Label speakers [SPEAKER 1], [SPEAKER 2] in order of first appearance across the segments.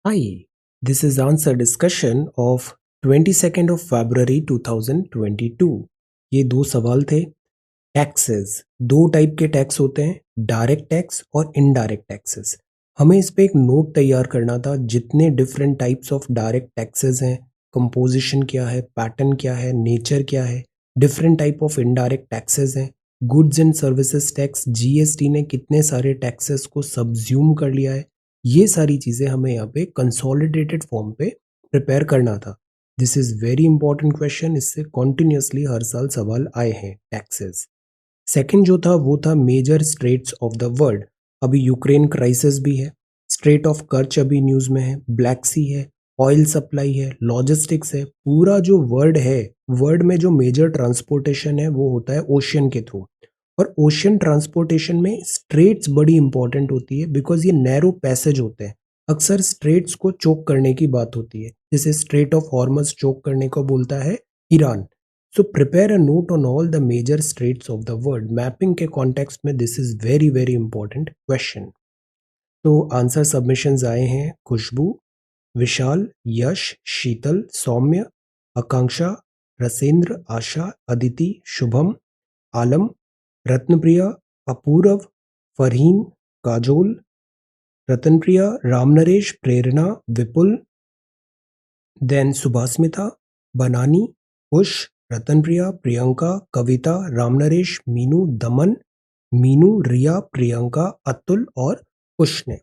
[SPEAKER 1] Hi, this is answer discussion of 22nd of February 2022। ये दो सवाल थे। टैक्सेस, दो टाइप के टैक्स होते हैं, डायरेक्ट टैक्स और इनडायरेक्ट टैक्सेस। हमें इस पे एक नोट तैयार करना था, जितने different types of direct taxes हैं, कंपोजिशन क्या है, पैटर्न क्या है, नेचर क्या है, different type of indirect taxes हैं, goods and services tax, GST ने कितने सारे टैक्सेस को सब्ज्यूम कर लिया है। ये सारी चीज़ें हमें यहाँ पे कंसोलिडेटेड फॉर्म पे प्रिपेयर करना था। This is very important question, इससे कॉन्टिन्यूसली हर साल सवाल आए हैं टैक्सेस। सेकंड जो था वो था major straits of the world. अभी यूक्रेन क्राइसिस भी है, स्ट्रेट ऑफ कर्च अभी न्यूज़ में है, ब्लैक सी है, ऑयल सप्लाई है, लॉजिस्टिक्स है। पूरा जो वर्ल्ड है, वर्ल्ड में जो मेजर ट्रांसपोर्टेशन है वो होता है ओशियन के थ्रू। और ओशियन ट्रांसपोर्टेशन में स्ट्रेट्स बड़ी इंपॉर्टेंट होती है, बिकॉज ये नैरो पैसेज होते हैं। अक्सर स्ट्रेट्स को चोक करने की बात होती है, जैसे स्ट्रेट ऑफ हॉर्मस चोक करने को बोलता है Iran. So prepare a note on all the major straits of the world. Mapping के कॉन्टेक्स्ट में this is very very important question. तो आंसर सबमिशंस आए हैं खुशबू, विशाल, यश, शीतल, सौम्य, आकांक्षा, रसेंद्र, आशा, अदिति, शुभम, आलम, रत्नप्रिया, अपूर्व, फरहीन, काजोल, रतनप्रिया, रामनरेश, प्रेरणा, विपुल, देन सुभास्मिता, बनानी, उष, रतनप्रिया, प्रियंका, कविता, रामनरेश, मीनू, दमन, मीनू, रिया, प्रियंका, अतुल और उष्ण।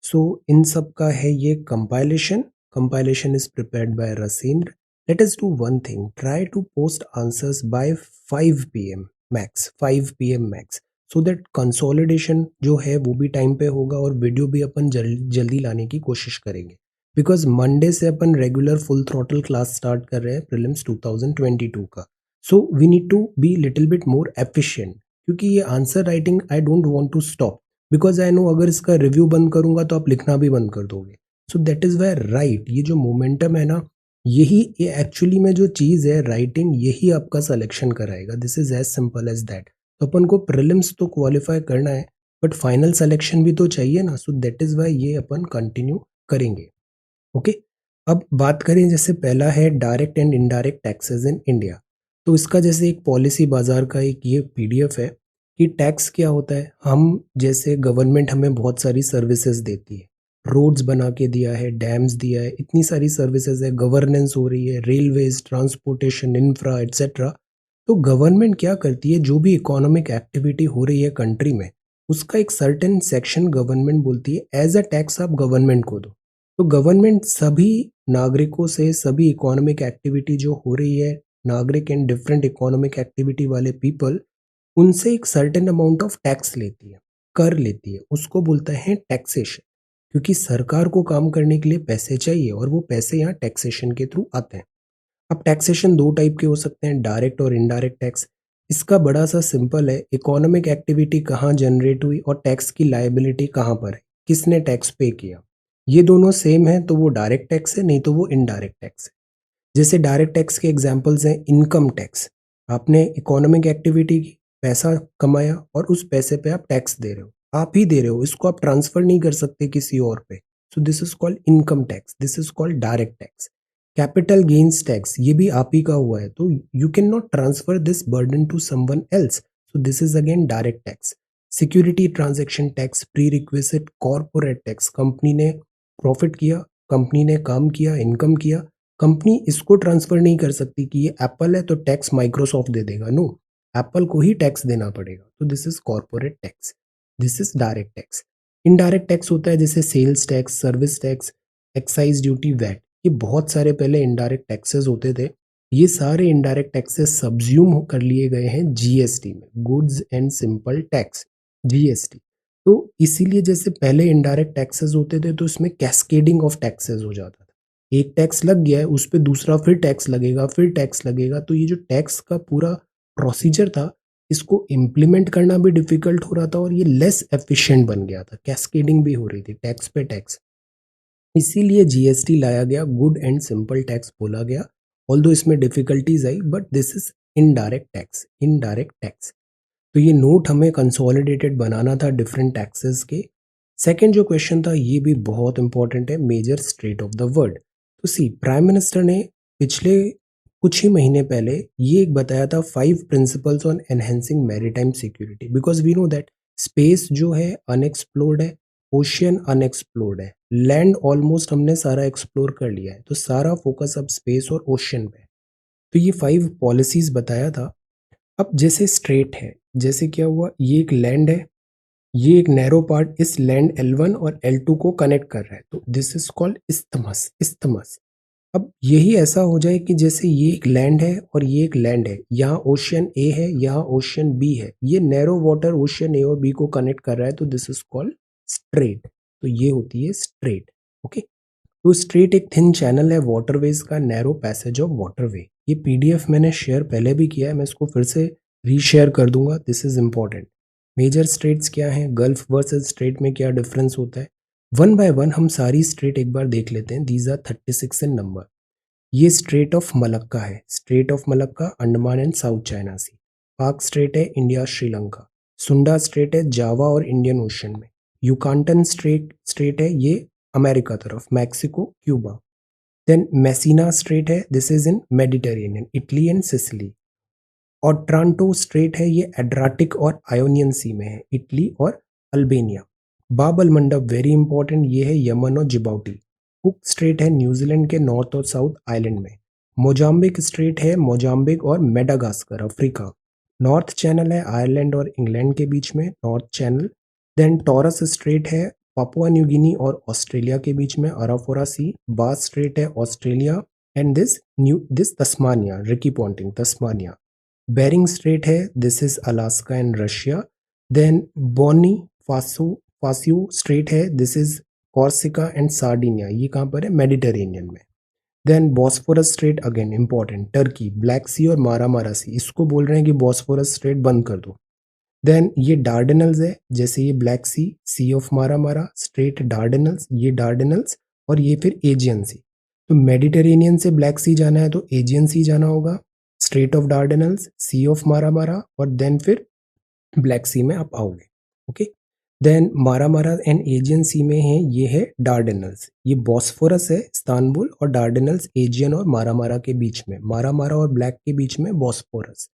[SPEAKER 1] सो इन सब का है ये compilation. Compilation is prepared by Rasendra. Let us do one thing, try to post answers by 5 PM max, 5 PM max, so that consolidation जो है वो भी टाइम पे होगा और वीडियो भी अपन जल्दी लाने की कोशिश करेंगे। बिकॉज मंडे से अपन regular full throttle class start कर रहे हैं प्रीलिम्स 2022 का। So we need to be little bit more efficient, क्योंकि ये answer writing I don't want to stop, because I know अगर इसका रिव्यू बंद करूंगा तो आप लिखना भी बंद कर दोगे। So that is why right, ये जो मोमेंटम है ना, यही ये एक्चुअली में जो चीज़ है राइटिंग, यही आपका सिलेक्शन कराएगा। This is as simple as that. तो अपन को प्रीलिम्स तो क्वालिफाई करना है, बट फाइनल सिलेक्शन भी तो चाहिए ना। सो दैट इज वाई ये अपन कंटिन्यू करेंगे। ओके, अब बात करें, जैसे पहला है direct and indirect taxes in India. तो इसका जैसे एक पॉलिसी बाजार का एक ये पीडीएफ है कि टैक्स क्या होता है। हम जैसे गवर्नमेंट हमें बहुत सारी सर्विसेज देती है, रोड्स बना के दिया है, डैम्स दिया है, इतनी सारी सर्विसेज है, गवर्नेंस हो रही है, रेलवेज, ट्रांसपोर्टेशन, इंफ्रा एट्सेट्रा। तो गवर्नमेंट क्या करती है, जो भी इकोनॉमिक एक्टिविटी हो रही है कंट्री में, उसका एक सर्टेन सेक्शन गवर्नमेंट बोलती है एज अ टैक्स आप गवर्नमेंट को दो। तो गवर्नमेंट सभी नागरिकों से, सभी इकोनॉमिक एक्टिविटी जो हो रही है, नागरिक एंड डिफरेंट इकोनॉमिक एक्टिविटी वाले पीपल, उनसे एक सर्टेन अमाउंट ऑफ टैक्स लेती है, कर लेती है, उसको बोलते हैं टैक्सेशन। क्योंकि सरकार को काम करने के लिए पैसे चाहिए और वो पैसे यहाँ टैक्सेशन के थ्रू आते हैं। अब टैक्सेशन दो टाइप के हो सकते हैं, डायरेक्ट और इनडायरेक्ट टैक्स। इसका बड़ा सा सिंपल है, इकोनॉमिक एक्टिविटी कहाँ जनरेट हुई और टैक्स की लायबिलिटी कहाँ पर है, किसने टैक्स पे किया, ये दोनों सेम है तो वो डायरेक्ट टैक्स है, नहीं तो वो इनडायरेक्ट टैक्स है। जैसे डायरेक्ट टैक्स के एग्जांपल्स हैं इनकम टैक्स। आपने इकोनॉमिक एक्टिविटी की, पैसा कमाया और उस पैसे पे आप टैक्स दे रहे हो, आप ही दे रहे हो, इसको आप ट्रांसफर नहीं कर सकते किसी और पे। So this is called income tax, this is called direct tax. Capital gains tax, ये भी आप ही का हुआ है, तो you can not transfer this burden to someone else, so this is again direct tax. Security transaction tax, prerequisite corporate tax, company ने profit किया, कंपनी ने काम किया, इनकम किया, कंपनी इसको ट्रांसफर नहीं कर सकती कि ये एप्पल है तो टैक्स माइक्रोसॉफ्ट दे देगा, नो, एप्पल को ही टैक्स देना पड़ेगा। तो this is corporate tax, this is direct tax. Indirect tax होता है जैसे sales tax, service tax, excise duty, VAT, ये बहुत सारे पहले इनडायरेक्ट टैक्सेस होते थे। ये सारे इनडायरेक्ट टैक्सेस सब्ज्यूम कर लिए गए हैं जीएसटी में, goods and simple tax, GST. तो इसीलिए जैसे पहले इनडायरेक्ट टैक्सेस होते थे तो इसमें कैस्केडिंग ऑफ टैक्सेस हो जाता था। एक टैक्स लग गया है, उस पर दूसरा फिर टैक्स लगेगा, फिर टैक्स लगेगा। तो ये जो टैक्स का पूरा प्रोसीजर था, इसको इम्प्लीमेंट करना भी डिफिकल्ट हो रहा था और ये लेस एफिशिएंट बन गया था, कैस्केडिंग भी हो रही थी टैक्स पे टैक्स। इसीलिए जीएसटी लाया गया, गुड एंड सिंपल टैक्स बोला गया। ऑल्दो इसमें डिफिकल्टीज आई, but this is indirect tax, indirect tax. तो ये नोट हमें कंसोलिडेटेड बनाना था डिफरेंट टैक्सेस के। सेकंड जो क्वेश्चन था ये भी बहुत इंपॉर्टेंट है, major strait of the world. तो सी प्राइम मिनिस्टर ने पिछले कुछ ही महीने पहले ये एक बताया था 5 principles on enhancing maritime security, because we know that space जो है अनएक्सप्लोर्ड है, ओशियन अनएक्सप्लोर्ड है, लैंड ऑलमोस्ट हमने सारा एक्सप्लोर कर लिया है, तो सारा फोकस अब स्पेस और ओशियन पे। तो ये 5 पॉलिसीज बताया था। अब जैसे स्ट्रेट है, जैसे क्या हुआ, ये एक लैंड है, ये एक नैरो पार्ट इस लैंड L1 और L2 को कनेक्ट कर रहा है, तो this is called isthmus, isthmus. अब यही ऐसा हो जाए कि जैसे ये एक लैंड है और ये एक लैंड है, यहाँ ओशियन ए है, यहाँ ओशियन बी है, ये नैरो वाटर ओशियन ए और बी को कनेक्ट कर रहा है, तो दिस इज कॉल्ड स्ट्रेट। तो ये होती है स्ट्रेट। ओके, तो स्ट्रेट एक थिन चैनल है वाटरवेज का, नैरो पैसेज ऑफ वाटरवे। ये पीडीएफ मैंने शेयर पहले भी किया है, मैं इसको फिर से रीशेयर कर दूंगा, this is important. Major straits क्या हैं, गल्फ वर्सेस स्ट्रेट में क्या डिफरेंस होता है, वन बाय वन हम सारी स्ट्रेट एक बार देख लेते हैं। These are 36 in number. ये स्ट्रेट ऑफ मलक्का है, Strait of Malacca Andaman and South China Sea. Palk Strait है इंडिया श्रीलंका। सुंडा स्ट्रेट है जावा और इंडियन ओशन में। युकांटन स्ट्रेट स्ट्रेट है ये अमेरिका तरफ, Mexico Cuba. Then Messina Strait है, this is in Mediterranean, Italy and Sicily. और ट्रांटो स्ट्रेट है ये एड्राटिक और आयोनियन सी में है, इटली और अल्बेनिया। बाबल मंडप वेरी इंपॉर्टेंट, ये है यमन और जिबाउटी। कुक स्ट्रेट है न्यूजीलैंड के नॉर्थ और साउथ आइलैंड में। मोजाम्बिक स्ट्रेट है मोजाम्बिक और मेडागास्कर अफ्रीका। नॉर्थ चैनल है आयरलैंड और इंग्लैंड के बीच में, north channel. Then Torres strait है पापुआ न्यू गिनी और ऑस्ट्रेलिया के बीच में, अराफोरा सी। बास स्ट्रेट है Australia and this Tasmania, Ricky Ponting Tasmania. Bering straight है, this is Alaska and Russia. Then Bonifacio Strait है, this is Corsica and Sardinia, ये कहाँ पर है, मेडिटेरेनियन में। Then Bosphorus Strait again important, Turkey, Black Sea और Marmara सी, इसको बोल रहे हैं कि बॉस्फोरस स्ट्रेट बंद कर दो। देन ये डार्डेनल्स है, जैसे ये ब्लैक सी ऑफ मारा स्ट्रेट डार्डेनल्स, ये डार्डेनल्स और ये फिर एजियन सी। तो मेडिटेरेनियन से ब्लैक सी जाना है तो एजियन सी जाना होगा, स्ट्रेट ऑफ डार्डेनल्स, सी ऑफ मारा और देन फिर ब्लैक सी में आप आओगे। ओके, देन मारा एंड एजियन सी में है, ये है डार्डेनल्स। ये बॉस्फोरस है इस्तांबुल और डार्डेनल्स एजियन और मारा के बीच में, मारा और ब्लैक के बीच में बॉस्फोरस।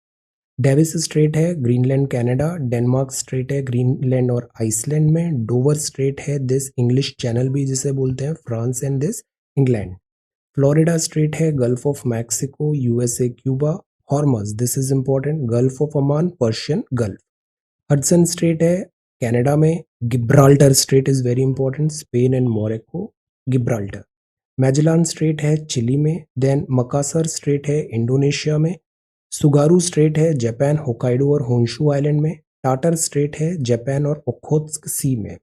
[SPEAKER 1] डेविस स्ट्रेट है ग्रीनलैंड कनाडा। डेनमार्क स्ट्रेट है ग्रीनलैंड और आइसलैंड में। डोवर स्ट्रेट है दिस इंग्लिश चैनल भी जिसे बोलते हैं, France and this England. Florida strait है gulf of Mexico, USA Cuba. Hormuz, this is important, gulf of Oman, Persian gulf. Hudson strait है कनाडा में। Gibraltar strait is very important, Spain and Morocco, Gibraltar. Magellan strait है Chile में। Then Makassar straight है Indonesia में। Tsugaru strait है Japan, Hokkaido और Honshu island में। Tatar strait है जापान और ओखोत्स्क सी में।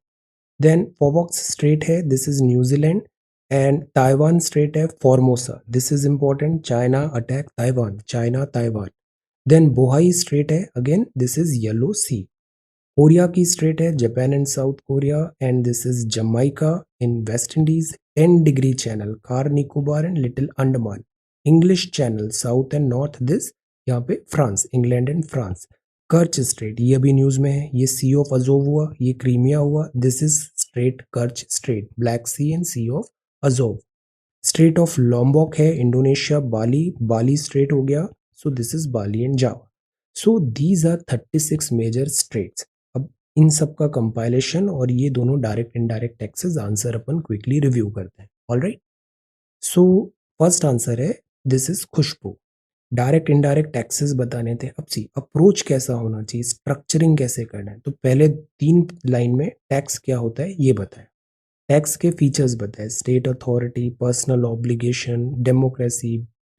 [SPEAKER 1] देन फोवॉक्स स्ट्रेट है, this is New Zealand. And Taiwan strait है Formosa, this is important, China attack Taiwan, China Taiwan. Then Bohai strait है, again this is yellow sea. Korea की strait है Japan and South Korea and this is Jamaica in West Indies. 10 degree channel Car Nicobar and little Andaman. English channel south and north this, यहाँ पे France, England and France. कर्च straight ये अभी news में है, ये सी of Azov हुआ, ये क्रीमिया हुआ, this is strait Kerch strait, Black Sea and Sea of Azov. Strait of Lombok है इंडोनेशिया, बाली, बाली स्ट्रेट हो गया, so this is Bali and Java. So these are 36 major straits. अब इन सब का कंपाइलेशन और ये दोनों डायरेक्ट इनडायरेक्ट टैक्सेस आंसर अपन क्विकली रिव्यू करते हैं। ऑलराइट, सो फर्स्ट आंसर है this is Khushbu. Direct indirect taxes बताने थे। अब सी अप्रोच कैसा होना चाहिए, स्ट्रक्चरिंग कैसे करना है, तो पहले 3 लाइन में टैक्स क्या होता है ये बताया। टैक्स के फीचर्स बताए, state authority, personal obligation, democracy,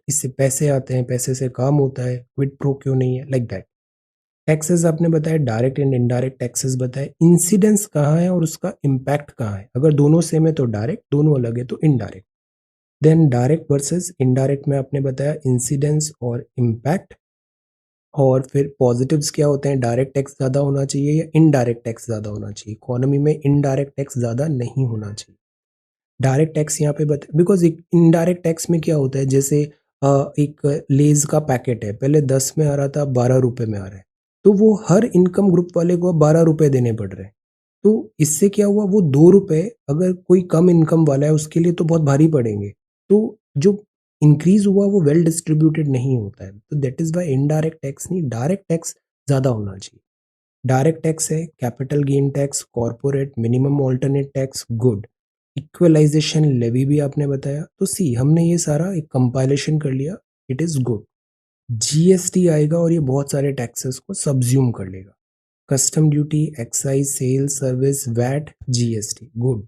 [SPEAKER 1] इससे पैसे आते हैं, पैसे से काम होता है, क्विड प्रो क्यों नहीं है, लाइक दैट। टैक्सेस आपने बताया, डायरेक्ट एंड इनडायरेक्ट टैक्सेस बताए, इंसिडेंस कहाँ है और उसका इम्पैक्ट कहाँ है, अगर दोनों सेम है तो डायरेक्ट, दोनों अलग है तो indirect. Then direct versus indirect में आपने बताया इंसिडेंस और इम्पैक्ट। और फिर पॉजिटिव्स क्या होते हैं, डायरेक्ट टैक्स ज़्यादा होना चाहिए या इनडायरेक्ट टैक्स ज़्यादा होना चाहिए, इकोनॉमी में इनडायरेक्ट टैक्स ज़्यादा नहीं होना चाहिए। डायरेक्ट टैक्स यहाँ पे बता, बिकॉज इनडायरेक्ट टैक्स में क्या होता है, जैसे एक लेज का पैकेट है, पहले 10 में आ रहा था, 12 रुपए में आ रहा है, तो वो हर इनकम ग्रुप वाले को 12 रुपए देने पड़ रहे हैं। तो इससे क्या हुआ, वो 2 रुपए अगर कोई कम इनकम वाला है उसके लिए तो बहुत भारी पड़ेंगे। तो जो इंक्रीज़ हुआ वो वेल डिस्ट्रीब्यूटेड नहीं होता है। तो that is why indirect tax नहीं, डायरेक्ट टैक्स ज़्यादा होना चाहिए। डायरेक्ट टैक्स है capital gain tax, corporate minimum alternate tax, good. Equalisation levy भी आपने बताया। तो सी हमने ये सारा एक कंपाइलेशन कर लिया, इट इज़ गुड। जीएसटी आएगा और ये बहुत सारे टैक्सेस को सब्ज्यूम कर लेगा। Custom duty, excise, sales, service, VAT, GST, good.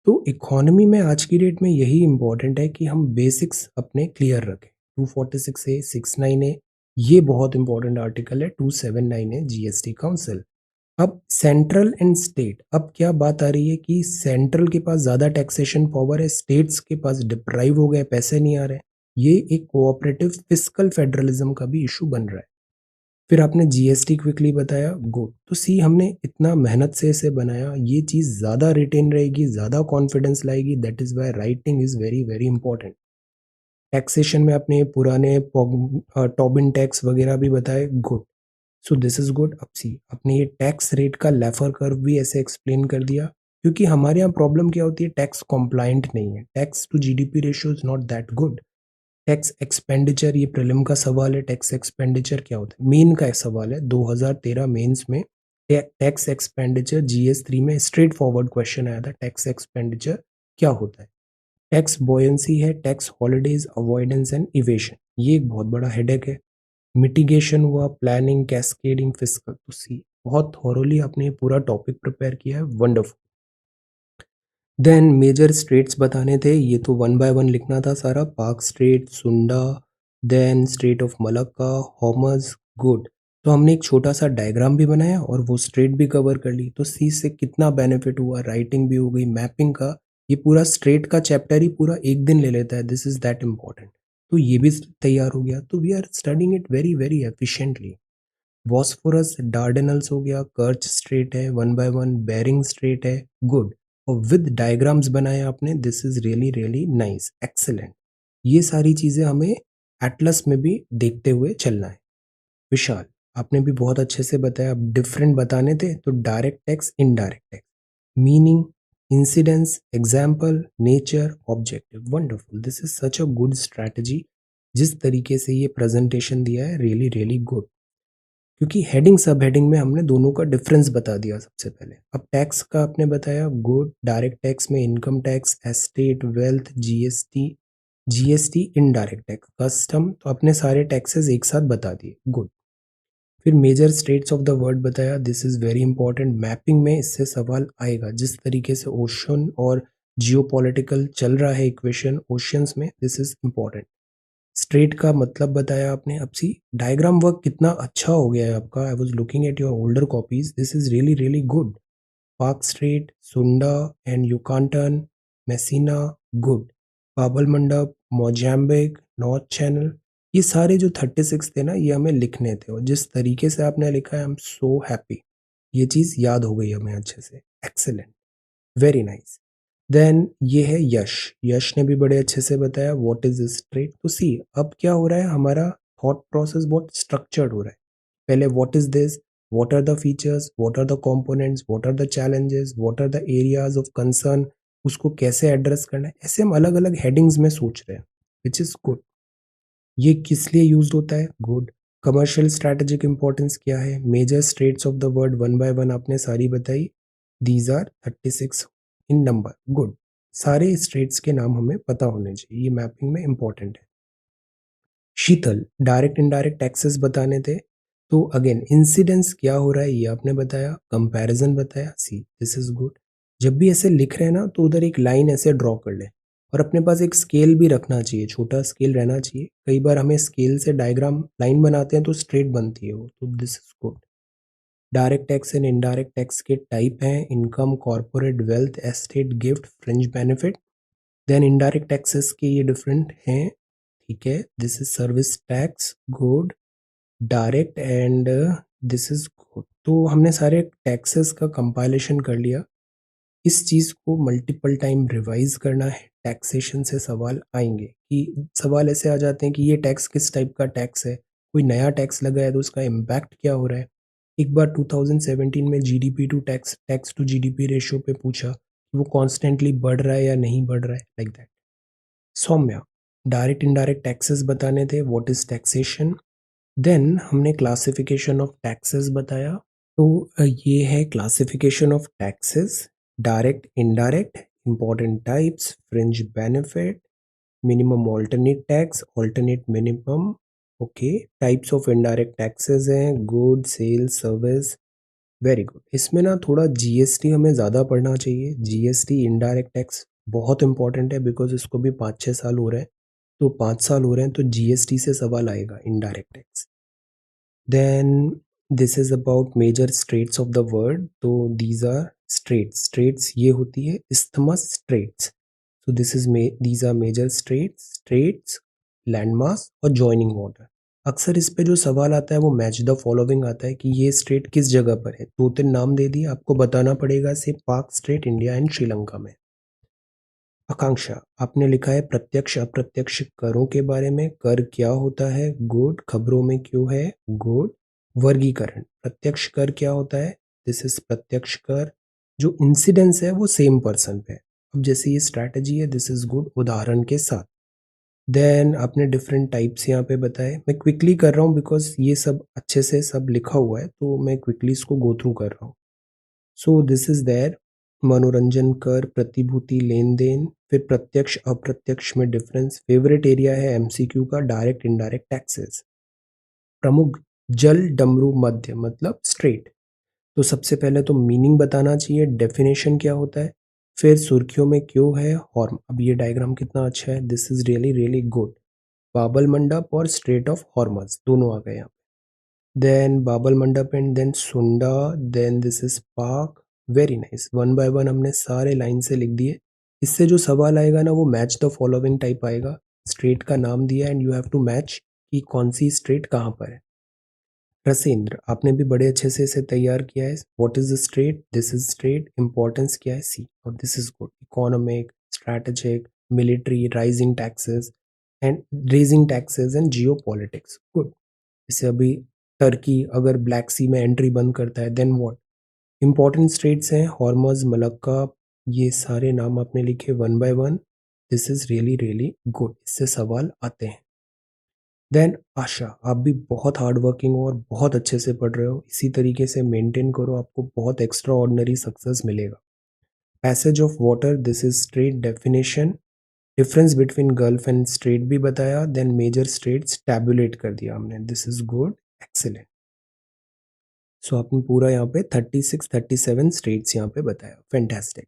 [SPEAKER 1] तो इकोनॉमी में आज की डेट में यही इंपॉर्टेंट है कि हम बेसिक्स अपने क्लियर रखें। 246 ए, 69 ए, ये बहुत इंपॉर्टेंट आर्टिकल है। 279 है जीएसटी काउंसिल। अब सेंट्रल एंड स्टेट, अब क्या बात आ रही है कि सेंट्रल के पास ज़्यादा टैक्सेशन पावर है, स्टेट्स के पास डिप्राइव हो गए, पैसे नहीं आ रहे। ये एक कोऑपरेटिव फिस्कल फेडरलिज्म का भी इशू बन रहा है। फिर आपने जीएसटी क्विकली बताया, गुड। तो सी हमने इतना मेहनत से इसे बनाया, ये चीज़ ज़्यादा रिटेन रहेगी, ज़्यादा कॉन्फिडेंस लाएगी। That is why writing is very very important. Taxation में आपने पुराने टॉबिन टैक्स वगैरह भी बताए, good. So this is good. अब सी आपने ये टैक्स रेट का लेफर कर्व भी ऐसे एक्सप्लेन कर दिया, क्योंकि हमारे यहाँ प्रॉब्लम क्या होती है, टैक्स कॉम्प्लाइंट नहीं है, tax to GDP ratio is not that good. Tax expenditure, ये प्रीलिम का सवाल है, टैक्स एक्सपेंडिचर क्या होता है, मेन का एक सवाल है 2013 मेंस में। टैक्स एक्सपेंडिचर जीएस 3 में स्ट्रेट फॉरवर्ड क्वेश्चन आया था, टैक्स एक्सपेंडिचर क्या होता है। टैक्स बॉयंसी है, tax holidays, avoidance and evasion, ये एक बहुत बड़ा हेडेक है। मिटिगेशन हुआ, प्लानिंग, कैस्केडिंग, फिस्कल। तो सी बहुत थॉरोली आपने ये पूरा टॉपिक प्रिपेयर किया है, वंडरफुल। देन मेजर स्ट्रेट्स बताने थे, ये तो वन बाय वन लिखना था सारा। Palk strait, Sunda, then strait of Malacca, Hormuz, good. तो हमने एक छोटा सा डायग्राम भी बनाया और वो स्ट्रेट भी कवर कर ली। तो सी से कितना बेनिफिट हुआ, राइटिंग भी हो गई, मैपिंग का। ये पूरा स्ट्रेट का चैप्टर ही पूरा एक दिन ले लेता है, दिस इज दैट इम्पॉर्टेंट। तो ये भी तैयार हो गया। तो we are studying it very very efficiently. Bosphorus, Dardanelles हो गया, कर्च स्ट्रेट है, one by one, Bering straight है, गुड। और विद डायग्राम्स बनाए आपने, this is really really nice, excellent. ये सारी चीज़ें हमें एटलस में भी देखते हुए चलना है। विशाल, आपने भी बहुत अच्छे से बताया। अब डिफरेंट बताने थे तो direct tax, indirect tax, meaning, incidence, example, nature, objective, wonderful. This is such a good strategy. जिस तरीके से ये प्रेजेंटेशन दिया है, रियली रियली गुड। क्योंकि हेडिंग सब हेडिंग में हमने दोनों का डिफरेंस बता दिया सबसे पहले। अब टैक्स का आपने बताया, गुड। डायरेक्ट टैक्स में income tax, estate, wealth, GST, GST indirect tax, custom, तो अपने सारे टैक्सेस एक साथ बता दिए, गुड। फिर major states of the world बताया, this is very important. Mapping में इससे सवाल आएगा, जिस तरीके से ओशन और जियोपॉलिटिकल चल रहा है इक्वेशन ओशियंस में, दिस इज इंपॉर्टेंट। स्ट्रेट का मतलब बताया आपने। अब सी डायग्राम वर्क कितना अच्छा हो गया है आपका। I was looking at your older copies, this is really really good. Park straight, सुंडा एंड युकांटन, मेसिना, गुड। बाबल मंडप, मोजाम्बिक, नॉर्थ चैनल, ये सारे जो 36 थे ना, ये हमें लिखने थे। और जिस तरीके से आपने लिखा है, आई एम सो हैप्पी। ये चीज़ याद हो गई हमें अच्छे से, एक्सेलेंट, वेरी नाइस। देन ये है यश। यश ने भी बड़े अच्छे से बताया व्हाट इज स्ट्रेट। तो सी अब क्या हो रहा है, हमारा थॉट प्रोसेस बहुत स्ट्रक्चर्ड हो रहा है। पहले what is this, what are the features, what are the components, what are the challenges, what are the areas of concern, उसको कैसे एड्रेस करना है, ऐसे हम अलग अलग हेडिंग्स में सोच रहे हैं, विच इज गुड। ये किस लिए यूज होता है, गुड। कमर्शियल स्ट्रैटेजिक इंपॉर्टेंस क्या है, major straits of the world one by one आपने सारी बताई। These are 36 in number, good. सारे स्टेट्स के नाम हमें पता होने चाहिए, ये मैपिंग में इंपॉर्टेंट है। शीतल, डायरेक्ट इनडायरेक्ट टैक्सेस बताने थे। तो अगेन इंसिडेंस क्या हो रहा है ये आपने बताया, कंपैरिजन बताया, सी दिस इज गुड। जब भी ऐसे लिख रहे हैं ना, तो उधर एक लाइन ऐसे ड्रॉ कर ले। और अपने पास एक स्केल भी रखना चाहिए, छोटा स्केल रहना चाहिए। कई बार हमें स्केल से डायग्राम लाइन बनाते हैं तो स्ट्रेट बनती है वो, तो this is good. Direct tax and indirect tax के टाइप हैं, income, corporate, wealth, estate, gift, fringe benefit. Then indirect taxes के ये डिफरेंट हैं, ठीक है। This is service tax, good. Direct and this is good. तो हमने सारे टैक्सेस का कंपाइलेशन कर लिया। इस चीज़ को मल्टीपल टाइम रिवाइज करना है। टैक्सेशन से सवाल आएंगे, कि सवाल ऐसे आ जाते हैं कि ये टैक्स किस टाइप का टैक्स है, कोई नया टैक्स लगा है तो उसका इम्पैक्ट क्या हो रहा है। एक बार 2017 में GDP to tax to GDP ratio पे पूछा कि वो कॉन्स्टेंटली बढ़ रहा है या नहीं बढ़ रहा है, like that. Saumya, direct indirect taxes बताने थे, व्हाट इज टैक्सेशन। देन हमने क्लासिफिकेशन ऑफ टैक्सेस बताया। तो ये है classification of taxes: direct, indirect, important types, fringe benefit, minimum alternate tax, alternate minimum. Okay, types of indirect taxes हैं good, sale, service. Very good. इसमें ना थोड़ा GST हमें ज़्यादा पढ़ना चाहिए। जीएसटी इनडायरेक्ट टैक्स बहुत इंपॉर्टेंट है, बिकॉज इसको भी 5-6 साल हो रहे हैं। तो 5 साल हो रहे हैं तो जीएसटी से सवाल आएगा, indirect tax. Then this is about major straits of the world. तो these are straits. Straits ये होती है isthmus straits. So these are major straits, landmass और joining water. अक्सर इस पे जो सवाल आता है वो मैच द फॉलोइंग आता है कि ये स्ट्रेट किस जगह पर है। 2-3 नाम दे दिए, आपको बताना पड़ेगा से पाक स्ट्रेट इंडिया एंड श्रीलंका में। आकांक्षा, आपने लिखा है प्रत्यक्ष अप्रत्यक्ष करों के बारे में। कर क्या होता है, गुड। खबरों में क्यों है, गुड। वर्गीकरण, प्रत्यक्ष कर क्या होता है, दिस इज प्रत्यक्ष कर। जो इंसिडेंस है वो सेम पर्सन पे है। अब जैसे ये स्ट्रैटेजी है, दिस इज गुड, उदाहरण के साथ। देन आपने डिफरेंट टाइप्स यहाँ पे बताए। मैं क्विकली कर रहा हूँ बिकॉज ये सब अच्छे से सब लिखा हुआ है, तो मैं क्विकली इसको गो थ्रू कर रहा हूँ। So this is there. मनोरंजन कर, प्रतिभूति, लेन देन। फिर प्रत्यक्ष अप्रत्यक्ष में डिफरेंस। फेवरेट एरिया है एमसीक्यू का, डायरेक्ट इनडायरेक्ट टैक्सेस। प्रमुख जल डमरू मध्य मतलब स्ट्रेट। तो सबसे पहले तो मीनिंग बताना चाहिए, डेफिनेशन क्या होता है। फिर सुर्खियों में क्यों है, हॉर्म। अब ये डायग्राम कितना अच्छा है, this is really really good. बाबल मंडप और स्ट्रेट ऑफ हॉर्मस दोनों आ गए यहाँ। देन बाबल मंडप एंड देन सुंडा, देन दिस इज पाक। Very nice. One by one हमने सारे लाइन से लिख दिए। इससे जो सवाल आएगा ना वो मैच द फॉलोइंग टाइप आएगा। स्ट्रेट का नाम दिया and you have to match कि कौन सी स्ट्रेट कहाँ पर है। रसेंद्र, आपने भी बड़े अच्छे से इसे तैयार किया है। What is the straight, this is straight, importance क्या है, सी। और this is good, economic, strategic, military, rising taxes and Jio politics, good. जैसे अभी टर्की अगर ब्लैक सी में एंट्री बंद करता है, देन व्हाट। इंपॉर्टेंट स्ट्रेट्स हैं हॉर्मज, मलक्का। ये सारे नाम आपने लिखे one by one. This is really really good, इससे सवाल आते हैं। देन आशा, आप भी बहुत हार्ड वर्किंग हो और बहुत अच्छे से पढ़ रहे हो। इसी तरीके से मेंटेन करो, आपको बहुत एक्स्ट्रा ऑर्डिनरी सक्सेस मिलेगा। Passage of water, this is straight definition. Difference between gulf and straight भी बताया। देन मेजर स्ट्रेट्स टैबुलेट कर दिया हमने, दिस इज गुड, एक्सेलेंट। सो आपने पूरा यहाँ पे 36-37 स्टेट्स यहाँ पे बताया, फैंटास्टिक।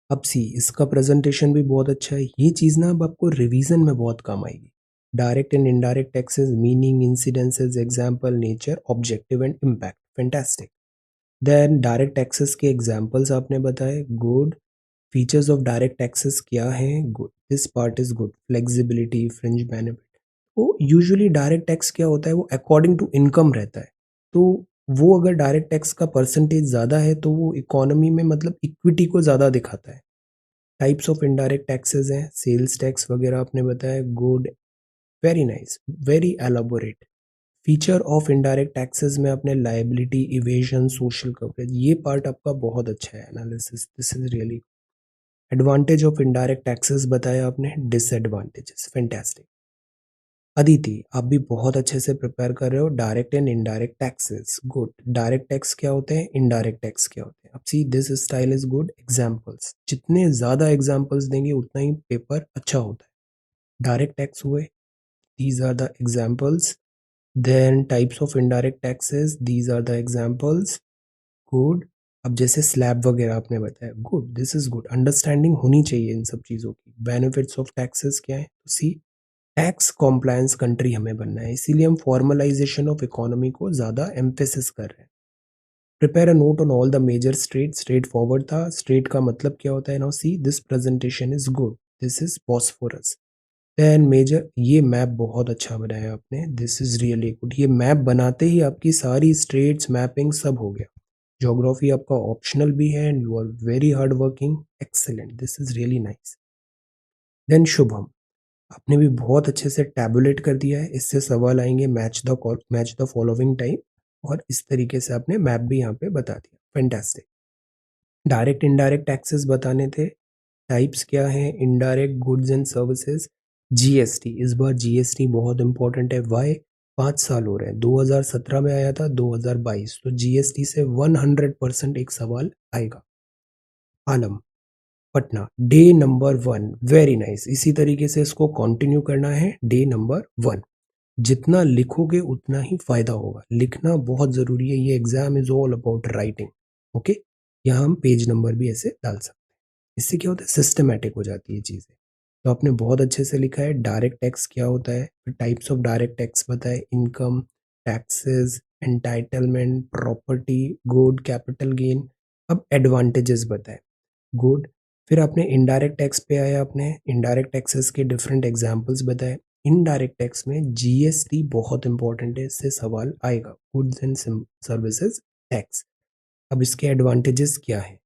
[SPEAKER 1] अब सी, इसका प्रेजेंटेशन भी बहुत अच्छा है। ये चीज़ ना अब आपको रिवीजन में बहुत काम आएगी। Direct and indirect taxes, meaning, incidences, example, nature, objective and impact, fantastic. Then direct taxes के एग्जाम्पल्स आपने बताए, good. Features of direct taxes क्या हैं, good, this part is good. Flexibility, fringe benefit. तो यूजुअली डायरेक्ट टैक्स क्या होता है, वो अकॉर्डिंग टू इनकम रहता है। तो वो अगर डायरेक्ट टैक्स का परसेंटेज ज़्यादा है तो वो इकोनॉमी में मतलब इक्विटी को ज़्यादा दिखाता है। टाइप्स ऑफ इनडायरेक्ट टैक्सेस हैं, सेल्स टैक्स वगैरह आपने बताया, good, very nice, very elaborate. Feature of indirect taxes में आपने लायबिलिटी, इवेजन, सोशल कवरेज, ये पार्ट आपका बहुत अच्छा है, analysis, this is really. Advantage of indirect taxes बताया आपने, डिसएडवांटेजेस, फैंटास्टिक। अदिति, आप भी बहुत अच्छे से प्रिपेयर कर रहे हो। Direct and indirect taxes, good. Direct tax क्या होते हैं, इनडायरेक्ट टैक्स क्या होते हैं। अब see, this style is good. Examples, जितने ज़्यादा एग्जाम्पल्स देंगे उतना ही पेपर अच्छा होता है। डायरेक्ट टैक्स हुए, these are the examples. Then types of indirect taxes, these are the examples, good। अब जैसे स्लैब वगैरह आपने बताया, good, this is good. Understanding होनी चाहिए इन सब चीज़ों की। बेनिफिट्स ऑफ टैक्सेस क्या है, तो सी, टैक्स कॉम्प्लायंस कंट्री हमें बनना है, इसीलिए हम फॉर्मलाइजेशन ऑफ इकोनॉमी को ज़्यादा एम्फेसिस कर रहे हैं। Prepare a note on all the major strait forward था। स्ट्रेट का मतलब क्या होता है, now see, this presentation is good, this is Bosphorus. Then major, ये मैप बहुत अच्छा बनाया आपने, दिस इज रियली गुड। ये मैप बनाते ही आपकी सारी स्ट्रेट्स मैपिंग सब हो गया। ज्योग्राफी आपका ऑप्शनल भी है and you are very hard working, excellent, this is really nice. Then Shubham, आपने भी बहुत अच्छे से टैबुलेट कर दिया है। इससे सवाल आएंगे, मैच द फॉलोइंग टाइप और इस तरीके से आपने मैप भी यहाँ पे बता दिया, फैंटास्टिक। डायरेक्ट इनडायरेक्ट टैक्सेस बताने थे, टाइप्स क्या हैं, indirect goods and services, GST, इस बार जीएसटी बहुत इंपॉर्टेंट है, वाई, 5 साल हो रहे हैं, 2017 में आया था, 2022, तो जीएसटी से 100% एक सवाल आएगा। Alam, Patna, day number 1, very nice, इसी तरीके से इसको कंटिन्यू करना है, डे नंबर 1। जितना लिखोगे उतना ही फायदा होगा, लिखना बहुत जरूरी है, ये exam is all about writing. Okay, यहाँ हम पेज नंबर भी ऐसे डाल सकते हैं, इससे क्या होता है, सिस्टमेटिक हो जाती है चीज़ें। तो आपने बहुत अच्छे से लिखा है, डायरेक्ट टैक्स क्या होता है, फिर टाइप्स ऑफ डायरेक्ट टैक्स बताए, income taxes, entitlement, property, good, capital gain. अब एडवांटेजेस बताए, गुड। फिर आपने इनडायरेक्ट टैक्स पे आया, आपने इनडायरेक्ट टैक्सेस के डिफरेंट एग्जांपल्स बताए। इनडायरेक्ट टैक्स में जीएसटी बहुत इंपॉर्टेंट है, इससे सवाल आएगा, गुड्स एंड सर्विसेज टैक्स। अब इसके एडवांटेजेस क्या है,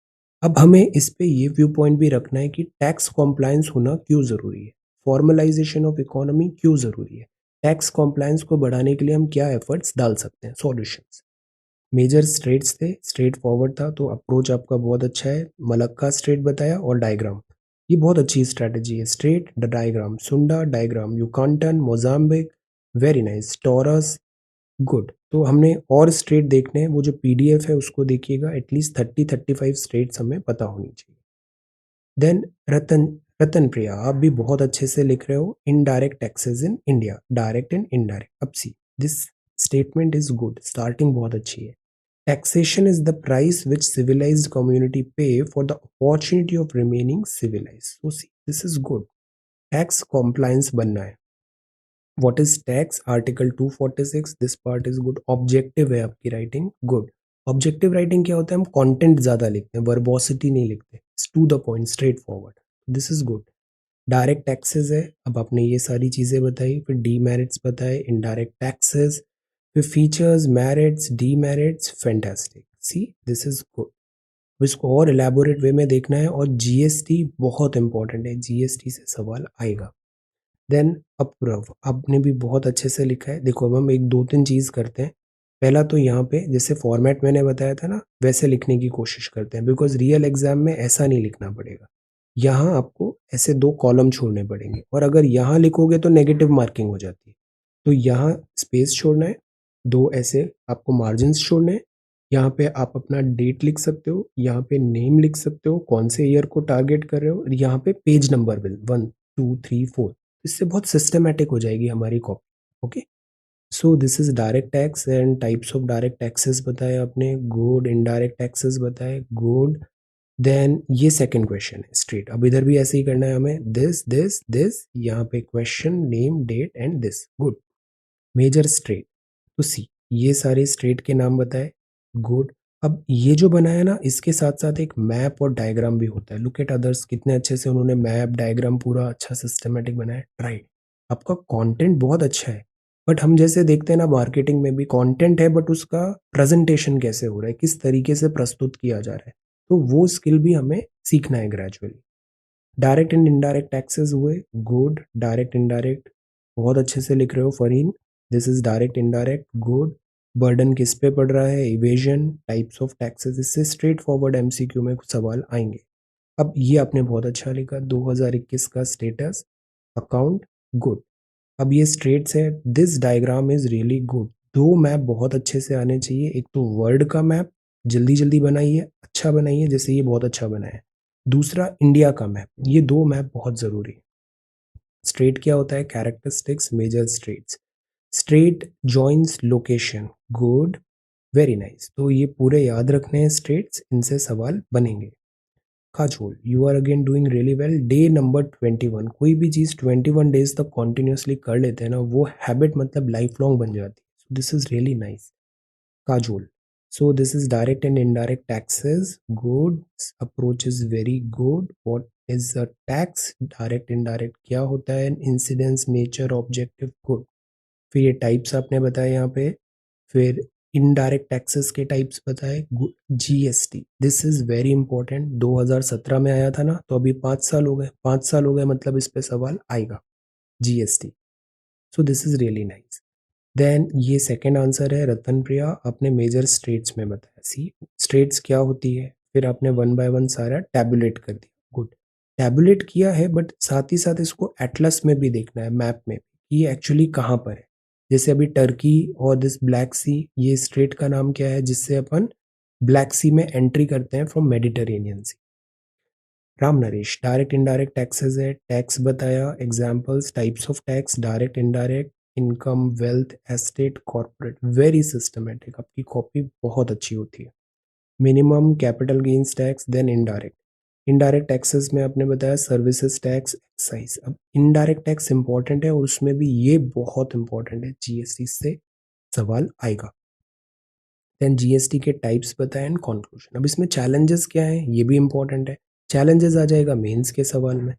[SPEAKER 1] अब हमें इस पे ये व्यू पॉइंट भी रखना है कि टैक्स कॉम्प्लायंस होना क्यों ज़रूरी है, फॉर्मलाइजेशन ऑफ इकोनॉमी क्यों ज़रूरी है, टैक्स कॉम्प्लायंस को बढ़ाने के लिए हम क्या एफर्ट्स डाल सकते हैं, सॉल्यूशंस। मेजर स्ट्रेट्स थे, स्ट्रेट फॉरवर्ड था, तो अप्रोच आपका बहुत अच्छा है, मलक्का स्ट्रेट बताया और डायग्राम, ये बहुत अच्छी स्ट्रैटेजी है, strait the diagram, Sunda diagram, Yucatan, Mozambique, very nice, Torres, good. तो हमने और स्ट्रेट देखने हैं, वो जो पीडीएफ है उसको देखिएगा, एटलीस्ट 30-35 स्ट्रेट्स हमें पता होनी चाहिए। देन रतन, रतन प्रिया, आप भी बहुत अच्छे से लिख रहे हो, indirect taxes in India, direct and indirect. अब see, this statement is good, starting बहुत अच्छी है। Taxation is the price which civilized community pay for the opportunity of remaining civilized. So see, this is good. Tax compliance बनना है। What is tax? Article 246. This part is good. Objective है आपकी writing. Good. Objective writing क्या होता है, हम content ज़्यादा लिखते हैं, verbosity नहीं लिखते, to the point, straight forward. This is good. Direct taxes है, अब आपने ये सारी चीज़ें बताई, फिर डीमेरिट्स बताए, इनडायरेक्ट टैक्सेस, फिर features, merits, demerits, fantastic, see this is good. इसको और एलैबोरेट वे में देखना है, और जीएसटी बहुत इंपॉर्टेंट है, जीएसटी से सवाल आएगा। देन अप्रूव, आपने भी बहुत अच्छे से लिखा है। देखो अब हम एक दो तीन चीज़ करते हैं, पहला तो यहाँ पे जैसे फॉर्मेट मैंने बताया था ना, वैसे लिखने की कोशिश करते हैं, बिकॉज रियल एग्जाम में ऐसा नहीं लिखना पड़ेगा, यहाँ आपको ऐसे 2 कॉलम छोड़ने पड़ेंगे, और अगर यहाँ लिखोगे तो नेगेटिव मार्किंग हो जाती है, तो यहाँ स्पेस छोड़ना है, 2 ऐसे आपको मार्जिन्स छोड़ने हैं, यहाँ पे आप अपना डेट लिख सकते हो, यहाँ पे नेम लिख सकते हो, कौन से ईयर को टारगेट कर रहे हो, और यहाँ पे पेज नंबर बिल 1 2 3 4, इससे बहुत सिस्टमेटिक हो जाएगी हमारी copy. Okay, so this is direct tax and types of direct taxes बताए आपने, गुड, इनडायरेक्ट टैक्सेस बताए, गुड। देन ये सेकंड क्वेश्चन है स्ट्रेट, अब इधर भी ऐसे ही करना है हमें, दिस दिस दिस, यहाँ पे question name date and this, good. Major strait, तो सी, ये सारे स्ट्रेट के नाम बताए, गुड। अब ये जो बनाया ना, इसके साथ साथ एक मैप और डायग्राम भी होता है, लुक एट अदर्स, कितने अच्छे से उन्होंने मैप डायग्राम पूरा अच्छा सिस्टमेटिक बनाया, राइट। आपका कंटेंट बहुत अच्छा है, बट हम जैसे देखते हैं ना मार्केटिंग में भी कंटेंट है, बट उसका प्रेजेंटेशन कैसे हो रहा है, किस तरीके से प्रस्तुत किया जा रहा है, तो वो स्किल भी हमें सीखना है gradually. Direct and indirect taxes हुए, गुड। डायरेक्ट इनडायरेक्ट बहुत अच्छे से लिख रहे हो Fareen, this is direct indirect, good. Burden किस पे पड़ रहा है, इवेजन, टाइप्स ऑफ टैक्सेस, इससे स्ट्रेट फॉरवर्ड एमसीक्यू में कुछ सवाल आएंगे। अब ये आपने बहुत अच्छा लिखा, 2021 का स्टेटस अकाउंट, गुड। अब ये स्ट्रेट्स है, this diagram is really good, 2 map बहुत अच्छे से आने चाहिए, एक तो वर्ल्ड का मैप जल्दी जल्दी बनाइए, अच्छा बनाइए, जैसे ये बहुत अच्छा बना है, दूसरा इंडिया का मैप, ये 2 मैप बहुत ज़रूरी है। स्ट्रेट क्या होता है, characteristics, major straits, strait joins location, good, very nice. तो ये पूरे याद रखने हैं स्ट्रेट्स, इनसे सवाल बनेंगे। Kajol, you are again doing really well, day number 21, कोई भी चीज़ 21 डेज तक कॉन्टिन्यूसली कर लेते हैं ना, वो हैबिट मतलब लाइफ लॉन्ग बन जाती है, सो this is really nice. Kajol. So this is direct and indirect taxes. Good. Approach is very good. What is a tax? Direct indirect क्या होता है? Incidence, nature, objective. Good. फिर ये टाइप्स आपने बताए यहाँ पे, फिर इनडायरेक्ट टैक्सेस के टाइप्स बताए, GST, this is very important, 2017 में आया था ना, तो अभी 5 साल हो गए, 5 साल हो गए मतलब इस पे सवाल आएगा, GST. So this is really nice. Then ये सेकंड आंसर है रतन प्रिया, आपने मेजर स्टेट्स में बताया। सी स्टेट्स क्या होती है, फिर आपने वन बाय वन सारा टैबुलेट कर दिया। गुड, टैबुलेट किया है, बट साथ ही साथ इसको एटलस में भी देखना है, मैप में कि ये एक्चुअली कहाँ पर है। जैसे अभी टर्की और दिस ब्लैक सी, ये स्ट्रेट का नाम क्या है जिससे अपन ब्लैक सी में एंट्री करते हैं from Mediterranean sea. Ram Naresh, direct indirect taxes है, टैक्स बताया, examples, types of tax, direct indirect, income, wealth, estate, corporate. Very systematic, आपकी कॉपी बहुत अच्छी होती है। Minimum capital gains tax, then indirect. Indirect taxes में आपने बताया सर्विसेज टैक्स, एक्साइज। अब इनडायरेक्ट टैक्स इंपॉर्टेंट है और उसमें भी ये बहुत इंपॉर्टेंट है, जीएसटी से सवाल आएगा। देन जीएसटी के टाइप्स बताएं एंड कंक्लूजन। अब इसमें चैलेंजेस क्या है ये भी इंपॉर्टेंट है, चैलेंजेस आ जाएगा मेंस के सवाल में।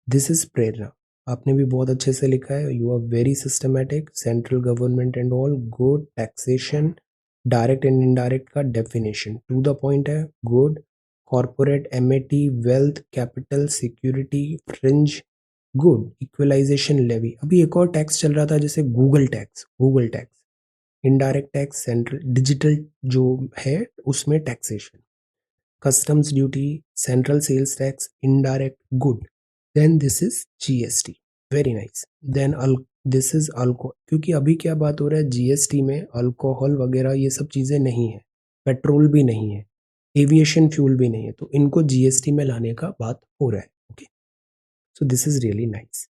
[SPEAKER 1] दिस इज प्रेरणा, आपने भी बहुत अच्छे से लिखा है, you are very systematic. Central government and all, good. Taxation, direct and indirect का डेफिनेशन टू द पॉइंट है, good. Corporate, MAT, wealth, capital, security, fringe, good. Equalisation levy, अभी एक और टैक्स चल रहा था जैसे Google tax, Google tax. Indirect tax, central digital जो है उसमें taxation. Customs duty, central sales tax, indirect, good. Then this is GST, very nice. Then this is alcohol, क्योंकि अभी क्या बात हो रहा है जीएसटी में, अल्कोहल वगैरह ये सब चीज़ें नहीं है, पेट्रोल भी नहीं है, एविएशन फ्यूल भी नहीं है, तो इनको जीएसटी में लाने का बात हो रहा है। Okay, so this is really nice.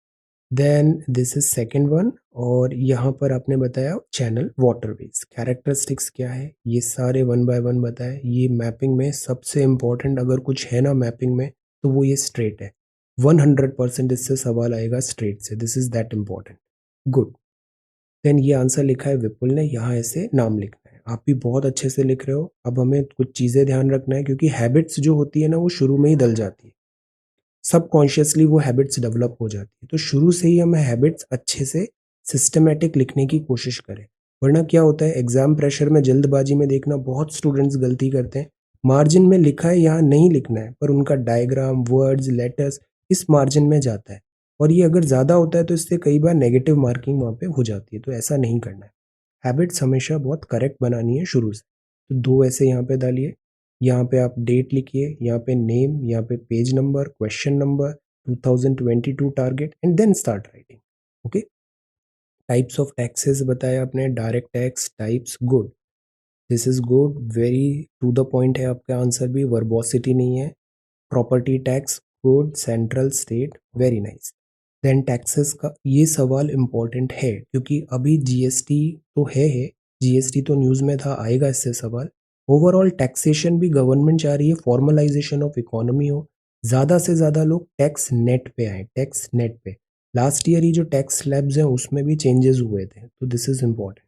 [SPEAKER 1] Then this is second one, और यहाँ पर आपने बताया चैनल वाटरवेज, कैरेक्टरिस्टिक्स क्या है ये सारे वन बाय वन बताया। ये मैपिंग में सबसे इंपॉर्टेंट अगर कुछ है ना मैपिंग में, तो वो ये स्ट्रेट है। 100% इससे सवाल आएगा स्ट्रेट से, this is that important. Good. Then ये आंसर लिखा है विपुल ने, यहाँ ऐसे नाम लिखना है। आप भी बहुत अच्छे से लिख रहे हो। अब हमें कुछ चीज़ें ध्यान रखना है, क्योंकि हैबिट्स जो होती है ना वो शुरू में ही डल जाती है, सबकॉन्शियसली वो हैबिट्स डेवलप हो जाती है। तो शुरू से ही हम हैबिट्स अच्छे से सिस्टमेटिक लिखने की कोशिश करें, वरना क्या होता है एग्जाम प्रेशर में जल्दबाजी में देखना बहुत स्टूडेंट्स गलती करते हैं। मार्जिन में लिखा है यहाँ नहीं लिखना है, पर उनका डायग्राम, वर्ड्स, लेटर्स इस मार्जिन में जाता है, और ये अगर ज़्यादा होता है तो इससे कई बार नेगेटिव मार्किंग वहाँ पे हो जाती है, तो ऐसा नहीं करना है। हैबिट्स हमेशा बहुत करेक्ट बनानी है शुरू से। तो दो ऐसे यहाँ पे डालिए, यहाँ पे आप डेट लिखिए, यहाँ पे नेम, यहाँ पे page number, question number, 2022 target, and then start writing. Okay, types of taxes बताया आपने, direct tax types, good. This is good, very to the point है आपका आंसर भी, वर्बोसिटी नहीं है। Property tax, good. Central, state, very nice. Then taxes का ये सवाल इम्पोर्टेंट है, क्योंकि अभी जीएसटी तो है, जीएसटी तो न्यूज़ में था, आएगा इससे सवाल। ओवरऑल टैक्सेशन भी गवर्नमेंट चाह रही है फॉर्मलाइजेशन ऑफ इकोनॉमी हो, ज़्यादा से ज़्यादा लोग टैक्स नेट पे आए, टैक्स नेट पे। लास्ट ईयर ही जो टैक्स स्लैब्स हैं उसमें भी चेंजेस हुए थे, तो दिस इज इम्पॉर्टेंट।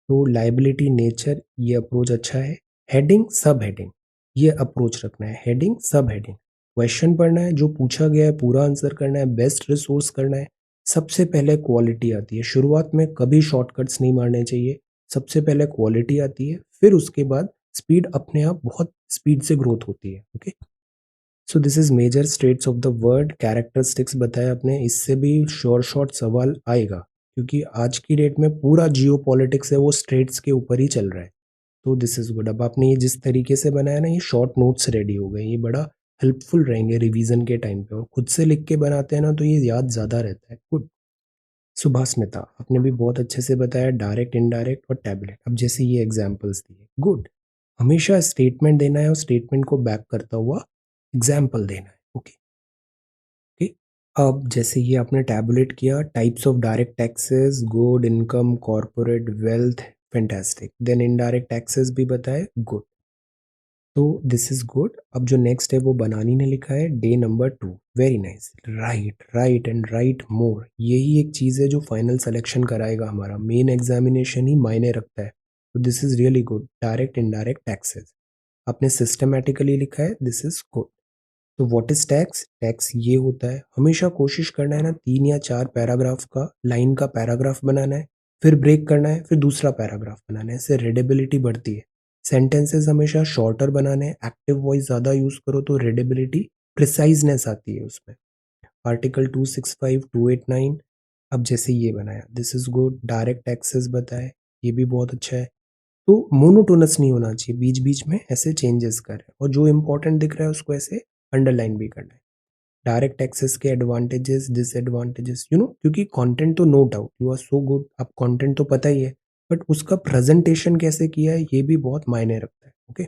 [SPEAKER 1] तो लाइबिलिटी नेचर, ये अप्रोच अच्छा है। हेडिंग, सब हेडिंग, ये अप्रोच रखना है, हेडिंग सब हेडिंग। क्वेश्चन पढ़ना है, जो पूछा गया है पूरा आंसर करना है, बेस्ट रिसोर्स करना है। सबसे पहले क्वालिटी आती है, शुरुआत में कभी शॉर्टकट्स नहीं मारने चाहिए। सबसे पहले क्वालिटी आती है, फिर उसके बाद स्पीड अपने आप बहुत स्पीड से ग्रोथ होती है। Okay, so this is major states of the world. Characteristics बताया आपने, इससे भी श्योर शॉर्ट सवाल आएगा, क्योंकि आज की डेट में पूरा जियो पॉलिटिक्स है वो स्टेट्स के ऊपर ही चल रहा है। तो दिस इज गुड। अब आपने ये जिस तरीके से बनाया ना, ये शॉर्ट नोट्स रेडी हो गए, ये बड़ा हेल्पफुल रहेंगे रिवीजन के टाइम पे, और खुद से लिख के बनाते हैं ना तो ये याद ज़्यादा रहता है। गुड। सुभास्मिता, आपने भी बहुत अच्छे से बताया, डायरेक्ट, इनडायरेक्ट और टैबलेट। अब जैसे ये एग्जाम्पल्स दिए, गुड। हमेशा स्टेटमेंट देना है और स्टेटमेंट को बैक करता हुआ एग्जाम्पल देना है। Okay, okay. अब जैसे ये आपने टैबुलेट किया, types of direct taxes, good. Income, corporate, wealth, fantastic. Then indirect taxes भी बताए, गुड। तो दिस इज गुड। अब जो नेक्स्ट है वो बनानी ने लिखा है, day number 2, very nice. Write, write and write more, यही एक चीज़ है जो फाइनल सिलेक्शन कराएगा हमारा, मेन एग्जामिनेशन ही मायने रखता है। तो this is really good. Direct, indirect taxes आपने सिस्टमैटिकली लिखा है, दिस इज गुड। तो व्हाट इज टैक्स, टैक्स ये होता है, हमेशा कोशिश करना है ना 3 या 4 पैराग्राफ का, लाइन का पैराग्राफ बनाना है, फिर ब्रेक करना है, फिर दूसरा पैराग्राफ बनाना है, इससे रीडेबिलिटी बढ़ती है। सेंटेंसेस हमेशा शॉर्टर बनाने हैं, एक्टिव वॉइस ज़्यादा यूज़ करो तो रीडेबिलिटी, प्रिसाइजनेस आती है उसमें। आर्टिकल 265, 289, अब जैसे ये बनाया, this is good. Direct taxes बताए, ये भी बहुत अच्छा है। तो मोनोटोनस नहीं होना चाहिए, बीच बीच में ऐसे चेंजेस करें, और जो इंपॉर्टेंट दिख रहा है उसको ऐसे अंडरलाइन भी करना है। डायरेक्ट टैक्सेस के एडवांटेजेस, डिसएडवांटेजेस, क्योंकि कंटेंट तो no doubt you are so good, अब कंटेंट तो पता ही है, बट उसका प्रेजेंटेशन कैसे किया है ये भी बहुत मायने रखता है। Okay,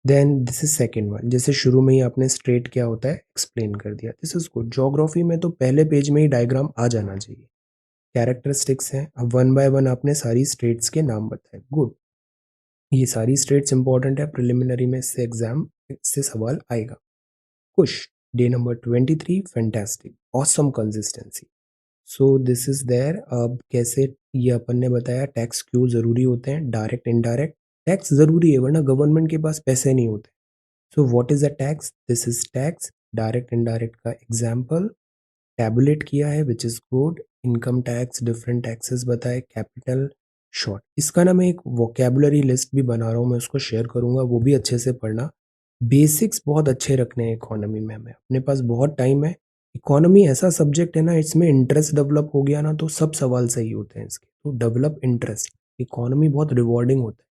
[SPEAKER 1] then this is second one, जैसे शुरू में ही आपने स्ट्रेट क्या होता है एक्सप्लेन कर दिया, दिस इज गुड। ज्योग्राफी में तो पहले पेज में ही डायग्राम आ जाना चाहिए। कैरेक्टरिस्टिक्स हैं, अब वन बाय वन आपने सारी स्टेट्स के नाम बताए, गुड। ये सारी स्टेट्स इंपॉर्टेंट है, प्रिलिमिनरी में इससे एग्जाम इससे सवाल आएगा। खुश, day number 23, fantastic, awesome consistency. So this is there. अब कैसे, ये अपन ने बताया टैक्स क्यों जरूरी होते हैं, डायरेक्ट इनडायरेक्ट। टैक्स जरूरी है वरना गवर्नमेंट के पास पैसे नहीं होते। So what is a tax, this is tax. Direct indirect का एग्जाम्पल टैबुलेट किया है, which is good. Income tax, different taxes बताए, कैपिटल। शॉर्ट, इसका ना मैं एक वोकेबुलरी लिस्ट भी बना रहा हूँ, मैं उसको शेयर करूंगा, वो भी अच्छे से पढ़ना। बेसिक्स बहुत अच्छे रखने हैं इकोनॉमी में, हमें अपने पास बहुत टाइम है। इकोनॉमी ऐसा सब्जेक्ट है ना, इसमें इंटरेस्ट डेवलप हो गया ना तो सब सवाल सही होते हैं इसके, तो डेवलप इंटरेस्ट। इकोनॉमी बहुत रिवॉर्डिंग होता है।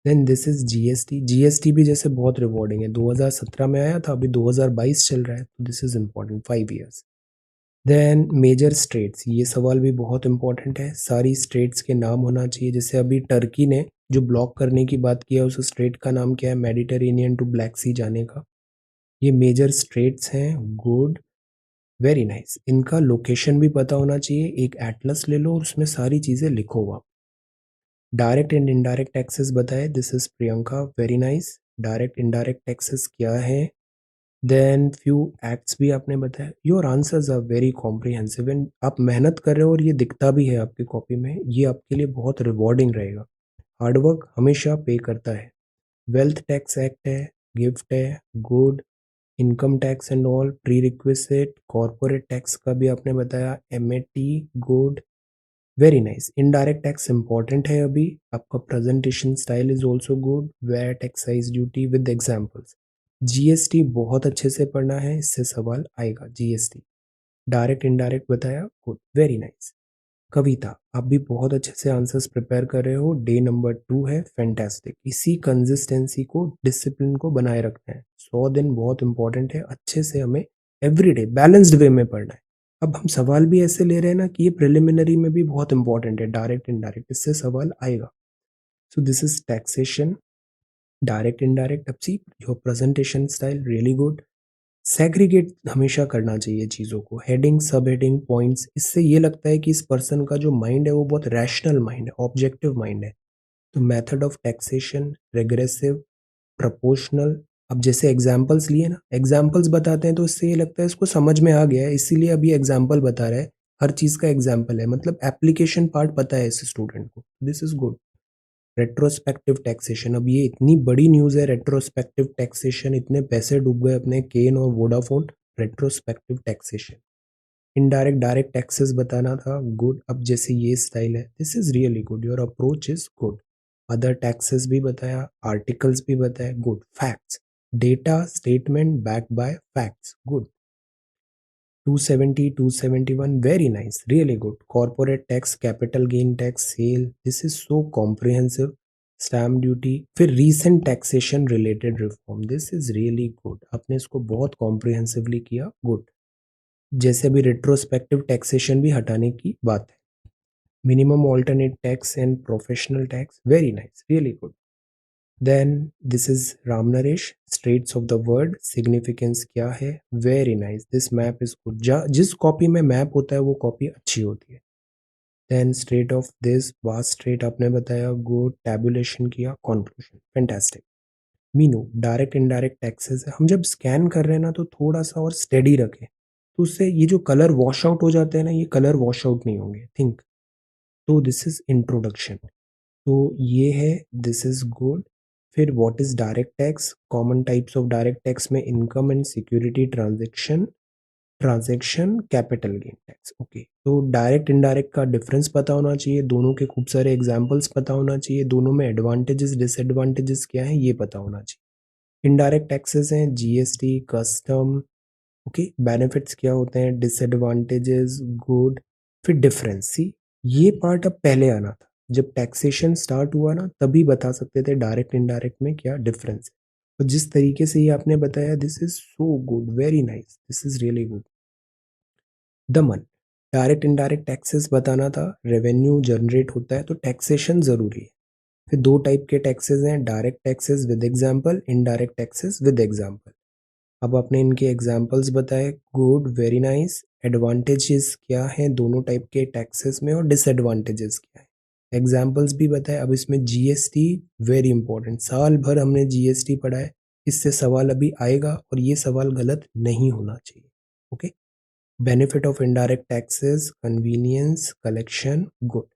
[SPEAKER 1] Then this is GST. GST भी जैसे बहुत रिवॉर्डिंग है, 2017 में आया था, अभी 2022 चल रहा है, तो this is important, 5 years। Then major straits, ये सवाल भी बहुत इंपॉर्टेंट है, सारी स्टेट्स के नाम होना चाहिए। जैसे अभी टर्की ने जो ब्लॉक करने की बात किया उस स्टेट का नाम क्या है, मेडिटेरेनियन टू ब्लैक सी जाने का। ये मेजर स्टेट्स हैं, गुड, वेरी नाइस। इनका लोकेशन भी पता होना चाहिए, एक एटलस ले लो और उसमें सारी चीज़ें लिखो आप। डायरेक्ट एंड इनडायरेक्ट टैक्सेस बताए, this is Priyanka, very nice. Direct indirect taxes क्या है, देन फ्यू एक्ट्स भी आपने बताया। Your answers are very comprehensive and आप मेहनत कर रहे हो और ये दिखता भी है आपकी कॉपी में, ये आपके लिए बहुत रिवॉर्डिंग रहेगा। हार्डवर्क हमेशा पे करता है। वेल्थ टैक्स एक्ट है, गिफ्ट है, good. Income tax and all, prerequisite. Corporate tax का भी आपने बताया, MAT, good, very nice. Indirect tax important है, अभी आपका presentation style is also good, VAT, excise duty with examples. GST बहुत अच्छे से पढ़ना है, इससे सवाल आएगा, जीएसटी। डायरेक्ट इनडायरेक्ट बताया, गुड, वेरी नाइस। कविता, आप भी बहुत अच्छे से आंसर्स प्रिपेयर कर रहे हो, डे नंबर 2 है, फैंटास्टिक। इसी कंसिस्टेंसी को, डिसिप्लिन को बनाए रखना है, 100 दिन बहुत इंपॉर्टेंट है, अच्छे से हमें एवरीडे बैलेंस्ड वे में पढ़ना है। अब हम सवाल भी ऐसे ले रहे हैं ना कि ये प्रिलिमिनरी में भी बहुत इंपॉर्टेंट है, डायरेक्ट इनडायरेक्ट, इससे सवाल आएगा। So this is taxation, direct indirect. अब see your presentation style really good. Segregate हमेशा करना चाहिए चीज़ों को, हेडिंग, सब हेडिंग, पॉइंट्स, इससे ये लगता है कि इस पर्सन का जो माइंड है वो बहुत रैशनल माइंड है, ऑब्जेक्टिव माइंड है। तो method of taxation, regressive, proportional. अब जैसे एग्जाम्पल्स लिए ना, एग्जाम्पल्स बताते हैं तो इससे ये लगता है इसको समझ में आ गया है, इसीलिए अभी एग्जाम्पल बता रहा है। हर चीज़ का एग्जाम्पल है, मतलब एप्लीकेशन पार्ट पता है इस स्टूडेंट को, this is good. Retrospective taxation, अब ये इतनी बड़ी न्यूज़ है, रेट्रोस्पेक्टिव टैक्सेशन, इतने पैसे डूब गए अपने केन और Vodafone, retrospective taxation. Indirect, direct taxes बताना था, गुड। अब जैसे ये स्टाइल है, this is really good, your approach is good. Other taxes भी बताया, आर्टिकल्स भी बताया, good. Facts, data, statement back by facts, good. 270, 271, very nice, really good. Corporate tax, capital gain tax, sale, this is so comprehensive. Stamp duty, फिर recent taxation related reform, this is really good, आपने इसको बहुत comprehensively किया, good. जैसे अभी retrospective taxation भी हटाने की बात है। Minimum alternate tax and professional tax, very nice, really good. Then this is Ram Naresh, straits of the world, significance क्या है, very nice, this map is good. जिस कॉपी में मैप होता है वो कॉपी अच्छी होती है। Then strait of this, vast strait आपने बताया, गुड। टैबुलेशन किया, conclusion, fantastic. Meenu, direct indirect taxes है, हम जब स्कैन कर रहे हैं ना तो थोड़ा सा और स्टेडी रखें, तो उससे ये जो कलर वॉश आउट हो जाते हैं ना, ये कलर वॉश आउट नहीं होंगे, थिंक। तो दिस इज इंट्रोडक्शन, तो ये है, दिस इज गुड। फिर what is direct tax, common types of direct tax में income and security transaction, capital gain tax, okay. तो डायरेक्ट इनडायरेक्ट का डिफरेंस पता होना चाहिए, दोनों के खूब सारे एग्जांपल्स पता होना चाहिए, दोनों में एडवांटेजेस डिसएडवांटेजेस क्या है ये पता होना चाहिए। इनडायरेक्ट टैक्सेस हैं जीएसटी, कस्टम, ओके। बेनिफिट्स क्या होते हैं, डिसएडवांटेजेस, गुड। फिर डिफरेंस, सी ये पार्ट अब पहले आना था, जब टैक्सेशन स्टार्ट हुआ ना तभी बता सकते थे डायरेक्ट इनडायरेक्ट में क्या डिफरेंस है। और जिस तरीके से ये आपने बताया, this is so good, very nice, this is really good. Daman, direct indirect taxes बताना था, रेवेन्यू जनरेट होता है तो टैक्सेशन जरूरी है। फिर दो टाइप के टैक्सेस हैं, direct taxes with example, indirect taxes with example. अब आपने इनके एग्जाम्पल्स बताए, गुड, वेरी नाइस। एडवांटेजेस क्या हैं दोनों टाइप के टैक्सेस में और डिसएडवांटेजेस क्या है, एग्जाम्पल्स भी बताए। अब इसमें जीएसटी वेरी इंपॉर्टेंट, साल भर हमने जीएसटी पढ़ा है, इससे सवाल अभी आएगा और ये सवाल गलत नहीं होना चाहिए। Okay, benefit of indirect taxes, convenience, collection, good.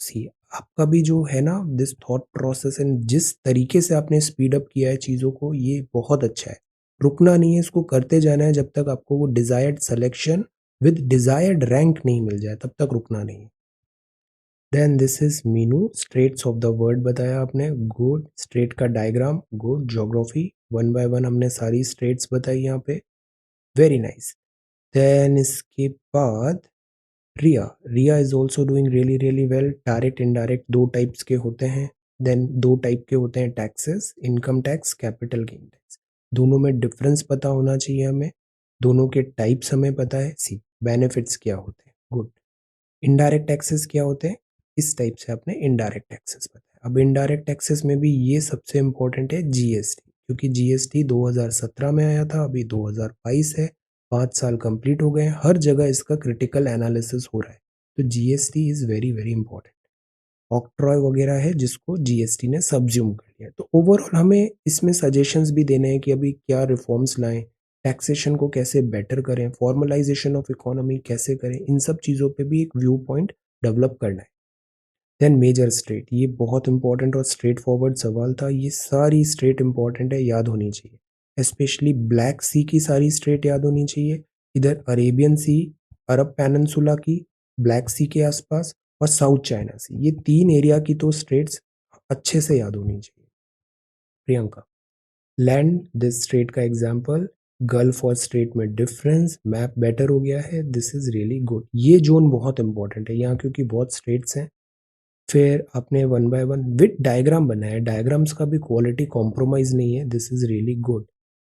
[SPEAKER 1] See आपका भी जो है ना दिस थॉट प्रोसेस एंड जिस तरीके से आपने स्पीड अप किया है चीज़ों को, ये बहुत अच्छा है। रुकना नहीं है, इसको करते जाना है जब तक आपको वो desired selection with desired rank नहीं मिल जाए, तब तक रुकना नहीं है। Then this is Meenu, straits of the world बताया आपने, गुड। स्ट्रेट का diagram, good. Geography, one by one हमने सारी स्ट्रेट्स बताई यहाँ पे, वेरी नाइस। देन इसके बाद Riya, Riya is also doing really really well. Direct indirect दो टाइप्स के होते हैं, देन दो टाइप के होते हैं taxes, income tax, capital gain tax. दोनों में डिफरेंस पता होना चाहिए हमें, दोनों के टाइप्स हमें पता है। सी बेनिफिट्स क्या होते हैं, गुड। इनडायरेक्ट टैक्सेस क्या होते हैं, इस टाइप से आपने इनडायरेक्ट टैक्सेस बताया। अब इनडायरेक्ट टैक्सेस में भी ये सबसे इंपॉर्टेंट है जीएसटी, क्योंकि जीएसटी 2017 में आया था, अभी 2022 है, 5 साल कंप्लीट हो गए हैं, हर जगह इसका क्रिटिकल एनालिसिस हो रहा है। तो GST is very very important. Octroi वगैरह है जिसको जीएसटी ने सब्ज्यूम कर लिया। तो ओवरऑल हमें इसमें सजेशंस भी देने हैं कि अभी क्या रिफॉर्म्स लाएं, टैक्सेशन को कैसे बेटर करें, फॉर्मलाइजेशन ऑफ इकोनॉमी कैसे करें, इन सब चीज़ों पे भी एक व्यू पॉइंट डेवलप करना है। देन मेजर स्टेट, ये बहुत इंपॉर्टेंट और स्ट्रेट फॉरवर्ड सवाल था, ये सारी स्टेट इंपॉर्टेंट है, याद होनी चाहिए। स्पेशली ब्लैक सी की सारी स्टेट याद होनी चाहिए, इधर अरेबियन सी, अरब पेनिनसुला की, ब्लैक सी के आसपास, और साउथ चाइना सी, ये तीन एरिया की तो स्टेट्स अच्छे से याद होनी चाहिए। प्रियंका, लैंड दिस स्टेट का एग्जाम्पल, गल्फ और स्ट्रेट में डिफरेंस, मैप बेटर हो गया है, दिस इज रियली गुड। ये जोन बहुत इंपॉर्टेंट है यहाँ क्योंकि बहुत स्टेट्स हैं। फिर आपने one by one with diagram बनाया, डायग्राम्स का भी क्वालिटी कॉम्प्रोमाइज नहीं है, this is really good.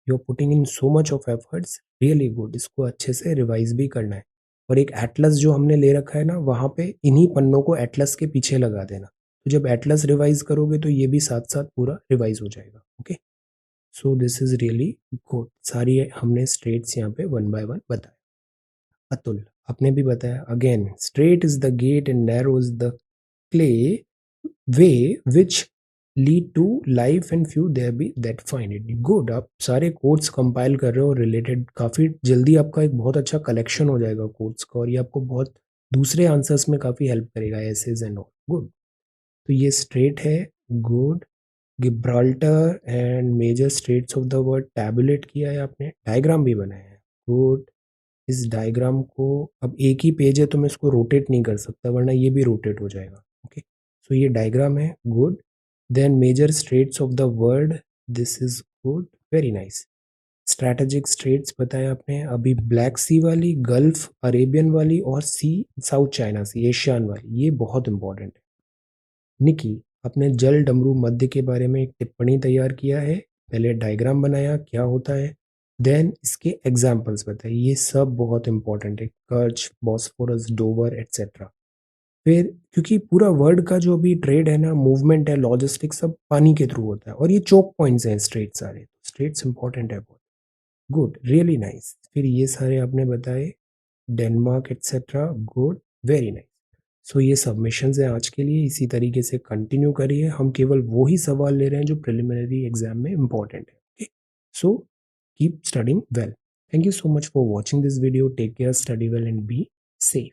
[SPEAKER 1] You are putting in so much of efforts, really good. इसको अच्छे से रिवाइज भी करना है। और एक एटलस जो हमने ले रखा है ना, वहाँ पे इन्हीं पन्नों को एटलस के पीछे लगा देना, तो जब एटलस रिवाइज करोगे तो ये भी साथ साथ पूरा रिवाइज हो जाएगा। Okay, so this is really good. सारी हमने स्ट्रेट्स यहाँ पे वन बाय वन बताया। अतुल, आपने भी बताया, again strait is the gate and narrow is the clay way which lead to life and few there be that find it good। आप सारे कोड्स कंपाइल कर रहे हो रिलेटेड, काफ़ी जल्दी आपका एक बहुत अच्छा कलेक्शन हो जाएगा कोड्स का, और ये आपको बहुत दूसरे आंसर्स में काफ़ी हेल्प करेगा, एसेज एंड ऑल, गुड। तो ये स्ट्रेट है, good. Gibraltar and major states of the world tabulate किया है आपने, डायग्राम भी बनाया है, गुड। इस डायग्राम को, अब एक ही पेज है तो मैं इसको रोटेट नहीं कर सकता वरना ये भी रोटेट हो जाएगा। ओके, सो ये डायग्राम है, good. Then major straits of the world, this is good, very nice. Strategic straits बताया आपने, अभी ब्लैक सी वाली, गल्फ अरेबियन वाली, और सी साउथ चाइना सी एशियान वाली, ये बहुत इंपॉर्टेंट है। निकी, अपने जल डमरू मध्य के बारे में एक टिप्पणी तैयार किया है, पहले डायग्राम बनाया क्या होता है, देन इसके एग्जाम्पल्स बताए, ये सब बहुत इंपॉर्टेंट है, कर्च, बॉस्फोरस, डोवर एट्सेट्रा। फिर क्योंकि पूरा वर्ल्ड का जो भी ट्रेड है ना, मूवमेंट है, लॉजिस्टिक्स, सब पानी के थ्रू होता है, और ये चोक पॉइंट्स हैं स्ट्रेट सारे, स्ट्रेट्स इंपॉर्टेंट है बहुत, गुड, रियली नाइस। फिर ये सारे आपने बताए, Denmark etcetera, good, very nice. So ये सबमिशंस हैं आज के लिए, इसी तरीके से कंटिन्यू करिए, हम केवल वो ही सवाल ले रहे हैं जो प्रिलिमिनरी एग्जाम में इंपॉर्टेंट है। Okay, so keep studying well. Thank you so much for watching this video, take care, study well and be safe.